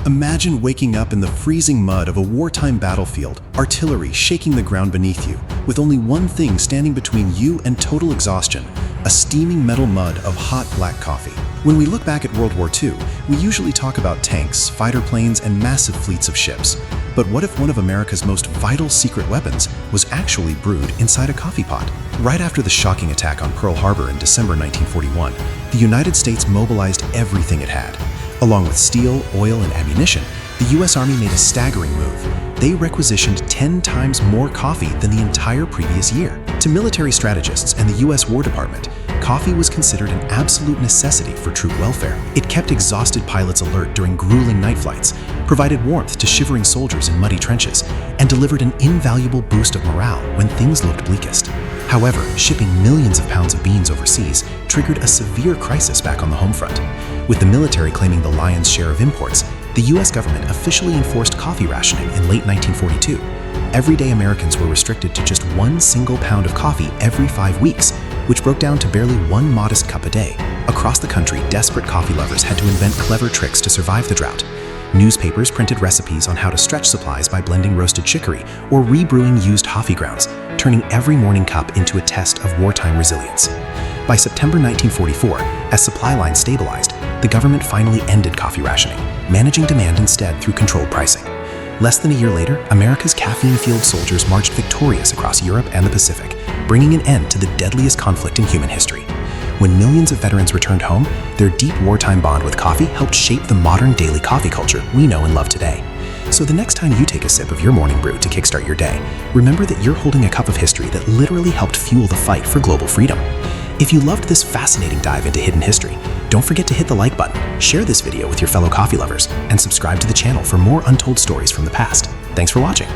Imagine waking up in the freezing mud of a wartime battlefield, artillery shaking the ground beneath you, with only one thing standing between you and total exhaustion: a steaming metal mud of hot black coffee. When we look back at World War II, we usually talk about tanks, fighter planes, and massive fleets of ships. But what if one of America's most vital secret weapons was actually brewed inside a coffee pot? Right after the shocking attack on Pearl Harbor in December 1941, the United States mobilized everything it had. Along with steel, oil, and ammunition, the U.S. Army made a staggering move. They requisitioned 10 times more coffee than the entire previous year. To military strategists and the U.S. War Department, coffee was considered an absolute necessity for troop welfare. It kept exhausted pilots alert during grueling night flights, provided warmth to shivering soldiers in muddy trenches, and delivered an invaluable boost of morale when things looked bleakest. However, shipping millions of pounds of beans overseas triggered a severe crisis back on the home front. With the military claiming the lion's share of imports, the U.S. government officially enforced coffee rationing in late 1942. Everyday Americans were restricted to just one single pound of coffee every 5 weeks, which broke down to barely one modest cup a day. Across the country, desperate coffee lovers had to invent clever tricks to survive the drought. Newspapers printed recipes on how to stretch supplies by blending roasted chicory or rebrewing used coffee grounds, turning every morning cup into a test of wartime resilience. By September 1944, as supply lines stabilized, the government finally ended coffee rationing, managing demand instead through controlled pricing. Less than a year later, America's caffeine-fueled soldiers marched victorious across Europe and the Pacific, bringing an end to the deadliest conflict in human history. When millions of veterans returned home, their deep wartime bond with coffee helped shape the modern daily coffee culture we know and love today. So the next time you take a sip of your morning brew to kickstart your day, remember that you're holding a cup of history that literally helped fuel the fight for global freedom. If you loved this fascinating dive into hidden history, don't forget to hit the like button, share this video with your fellow coffee lovers, and subscribe to the channel for more untold stories from the past. Thanks for watching.